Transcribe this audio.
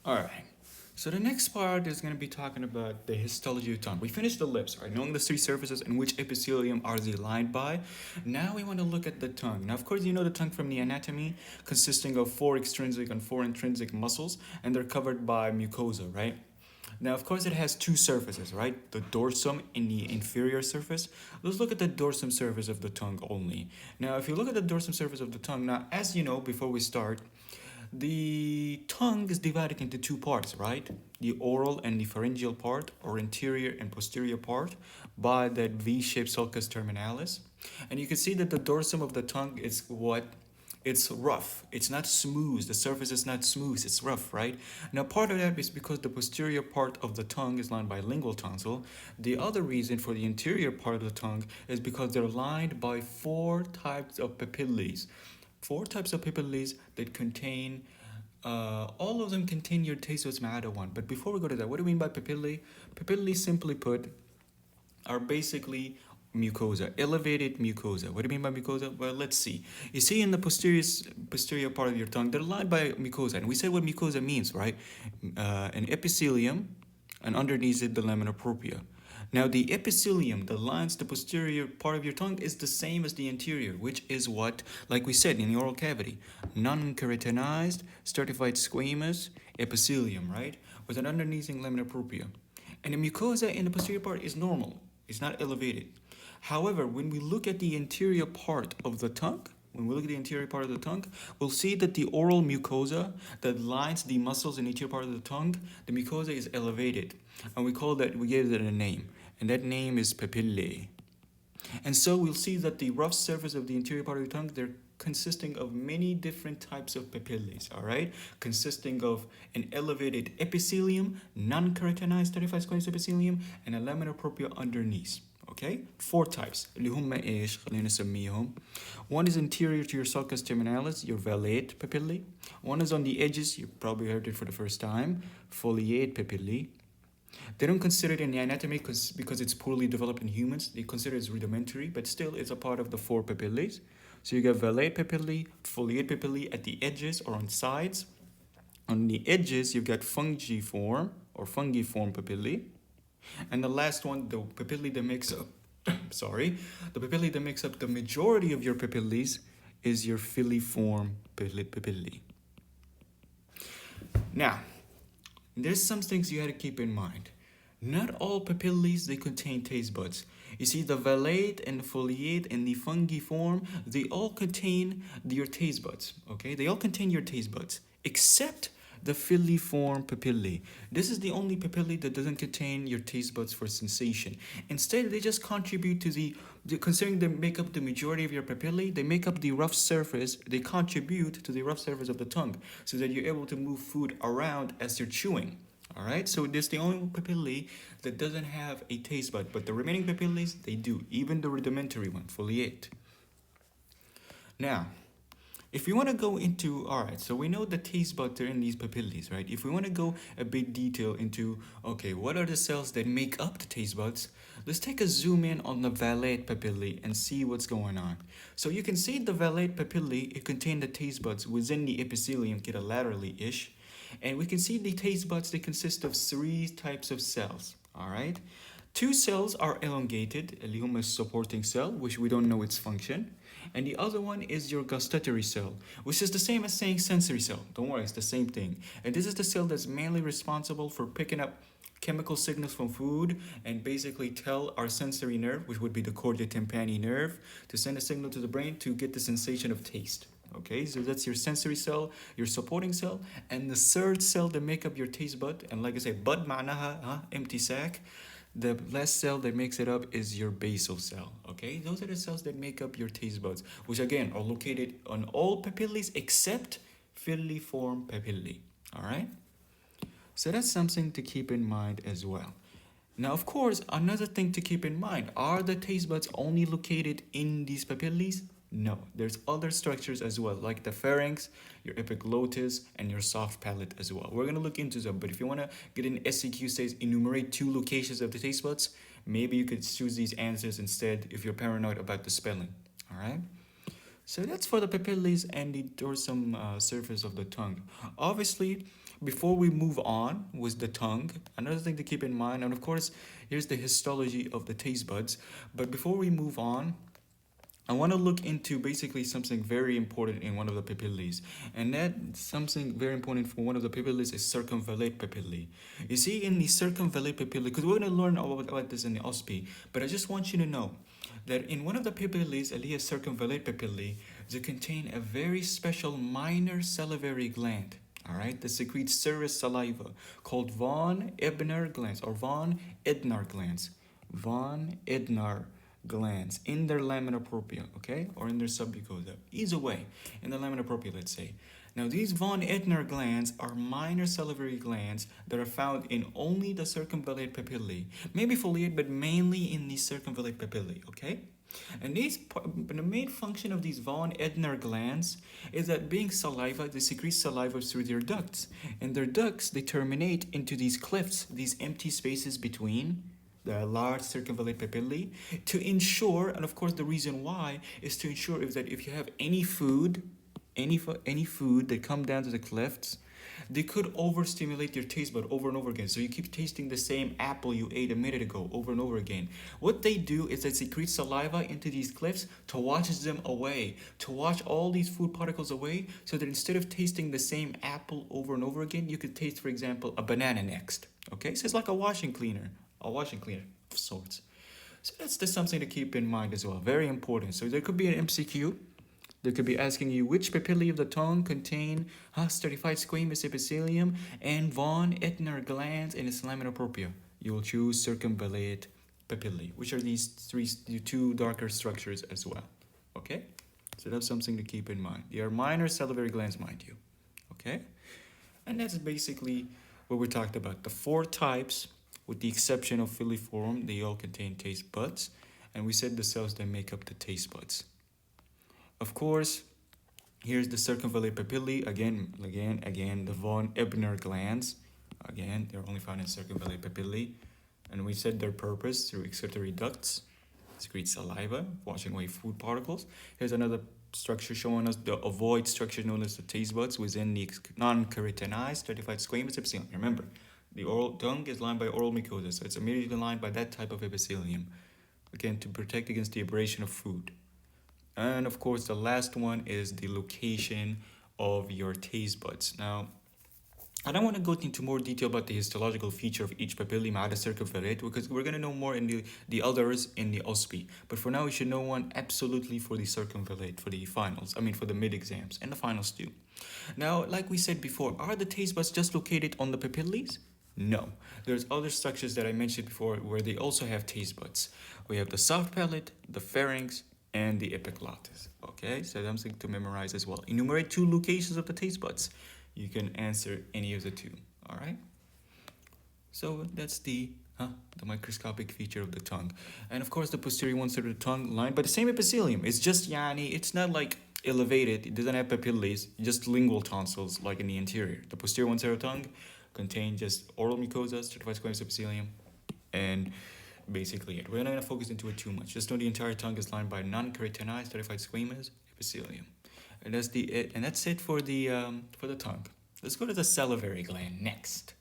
All right. So the next part is going to be talking about the histology of tongue. We finished the lips, right? Knowing the three surfaces and which epithelium are they lined by. Now we want to look at the tongue. Now, of course, you know the tongue from the anatomy, consisting of 4 extrinsic and 4 intrinsic muscles, and they're covered by mucosa, right? Now, of course, it has 2 surfaces, right? The dorsum and the inferior surface. Let's look at the dorsum surface of the tongue only. Now, if you look at the dorsum surface of the tongue, now, as you know, before we start, the tongue is divided into 2 parts, right? The oral and the pharyngeal part, or anterior and posterior part, by that V-shaped sulcus terminalis. And you can see that the dorsum of the tongue is what? It's rough. It's not smooth. The surface is not smooth. It's rough, right? Now, part of that is because the posterior part of the tongue is lined by lingual tonsil. The other reason for the interior part of the tongue is because they're lined by 4 types of papillae. 4 types of papillae that contain, all of them contain your taste buds ma ada one. But before we go to that, what do we mean by papillae? Papillae, simply put, are basically mucosa, elevated mucosa. What do you mean by mucosa? Well, let's see. You see in the posterior part of your tongue, they're lined by mucosa. And we said what mucosa means, right? An epithelium, and underneath it, the lamina propria. Now, the epithelium that lines the posterior part of your tongue is the same as the interior, which is what, like we said, in the oral cavity, non-keratinized, stratified squamous epithelium, right? With an underneath lamina propria. And the mucosa in the posterior part is normal. It's not elevated. However, when we look at the interior part of the tongue, we'll see that the oral mucosa that lines the muscles in the interior part of the tongue, the mucosa is elevated. And we gave it a name. And that name is papillae. And so we'll see that the rough surface of the interior part of the tongue, they're consisting of many different types of papillae, all right? Consisting of an elevated epithelium, non-keratinized stratified squamous epithelium, and a lamina propria underneath. Okay, 4 types. اللي هم ايش؟ خلينا نسميهم. One is anterior to your sulcus terminalis, your valate papillae. One is on the edges, you probably heard it for the first time, foliate papillae. They don't consider it in the anatomy because it's poorly developed in humans. They consider it as rudimentary, but still it's a part of the 4 papillae. So you got valate papillae, foliate papillae at the edges or on sides. On the edges, you've got fungiform papillae. And the last one, the papillae that makes up, the papillae that makes up the majority of your papillae is your filiform papillae. Now, there's some things you had to keep in mind. Not all papillae, they contain taste buds. You see, the valate and the foliate and the fungiform, they all contain your taste buds, okay? They all contain your taste buds, except the filiform papillae. This is the only papillae that doesn't contain your taste buds for sensation. Instead, they just contribute to considering they make up the majority of your papillae, they make up the rough surface, they contribute to the rough surface of the tongue so that you're able to move food around as you're chewing. All right, so this is the only papillae that doesn't have a taste bud, but the remaining papillae, they do, even the rudimentary one, foliate. Now, if we want to go into, all right, so we know the taste buds are in these papillae, right? If we want to go a bit detail into, okay, what are the cells that make up the taste buds? Let's take a zoom in on the valate papillae and see what's going on. So you can see the valate papillae, it contains the taste buds within the epithelium, get a laterally-ish. And we can see the taste buds, they consist of 3 types of cells, all right? 2 cells are elongated, اللي هم supporting cell, which we don't know its function. And the other one is your gustatory cell, which is the same as saying sensory cell. Don't worry, it's the same thing. And this is the cell that's mainly responsible for picking up chemical signals from food and basically tell our sensory nerve, which would be the chordae tympani nerve, to send a signal to the brain to get the sensation of taste. Okay, so that's your sensory cell, your supporting cell, and the 3rd cell that make up your taste bud. And like I say, bud معناها empty sac. The last cell that makes it up is your basal cell. Okay, those are the cells that make up your taste buds, which again are located on all papillae except filiform papillae. All right, so that's something to keep in mind as well. Now, of course, another thing to keep in mind, are the taste buds only located in these papillae? No, there's other structures as well, like the pharynx, your epiglottis, and your soft palate as well. We're going to look into them, but if you want to get an SCQ says enumerate 2 locations of the taste buds, maybe you could choose these answers instead if you're paranoid about the spelling, all right? So that's for the papillae and the dorsum surface of the tongue. Obviously, before we move on with the tongue, another thing to keep in mind, and of course, here's the histology of the taste buds. But before we move on, I want to look into basically something very important in one of the papillae, and that something very important for one of the papillae is circumvallate papillae. You see, in the circumvallate papillae, because we're going to learn all about this in the OSPI, but I just want you to know that in one of the papillae, alias circumvallate papillae, they contain a very special minor salivary gland. All right, that secretes serous saliva called von Ebner glands or von Ednar glands. Von Ednar glands in their lamina propria, okay, or in their submucosa. Either way, in the lamina propria, let's say. Now, these von Ednar glands are minor salivary glands that are found in only the circumvallate papillae, maybe foliate, but mainly in the circumvallate papillae, okay? And the main function of these von Ednar glands is that being saliva, they secrete saliva through their ducts. And their ducts, they terminate into these clefts, these empty spaces between the large circumvallate papillae, to ensure, and of course the reason why is to ensure is that if you have any food that come down to the clefts, they could overstimulate your taste bud over and over again. So you keep tasting the same apple you ate a minute ago over and over again. What they do is they secrete saliva into these clefts to wash them away, to wash all these food particles away, so that instead of tasting the same apple over and over again, you could taste, for example, a banana next. Okay, so it's like a washing cleaner of sorts. So that's just something to keep in mind as well. Very important. So there could be an MCQ. They could be asking you which papillae of the tongue contain stratified squamous epithelium and von Ednar glands in its lamina propria. You will choose circumvallate papillae, which are these two darker structures as well. Okay? So that's something to keep in mind. They are minor salivary glands, mind you. Okay? And that's basically what we talked about. The 4 types, with the exception of filiform, they all contain taste buds. And we said the cells that make up the taste buds. Of course, here's the circumvallate papillae. Again, the von Ebner glands. Again, they're only found in circumvallate papillae. And we said their purpose through excretory ducts, secrete saliva, washing away food particles. Here's another structure showing us the ovoid structure known as the taste buds within the non-keratinized stratified squamous epithelium. Remember, the oral tongue is lined by oral mucosa, so it's immediately lined by that type of epithelium. Again, to protect against the abrasion of food. And of course, the last one is the location of your taste buds. Now, I don't want to go into more detail about the histological feature of each papillae ma'ada circumvallate, because we're going to know more in the others in the OSPI. But for now, we should know one absolutely for the circumvallate, for the finals. For the mid-exams and the finals too. Now, like we said before, are the taste buds just located on the papillae? No. There's other structures that I mentioned before where they also have taste buds. We have the soft palate, the pharynx, and the epiglottis. Okay, so that's something to memorize as well. Enumerate 2 locations of the taste buds. You can answer any of the 2. All right. So that's the microscopic feature of the tongue, and of course the posterior one side of the tongue lined by the same epithelium. It's just it's not like elevated. It doesn't have papillae. Just lingual tonsils like in the interior. The posterior one side of the tongue contains just oral mucosa, stratified squamous epithelium, and basically it. We're not going to focus into it too much. Just know the entire tongue is lined by non-keratinized stratified squamous epithelium. And that's it for the tongue. Let's go to the salivary gland next.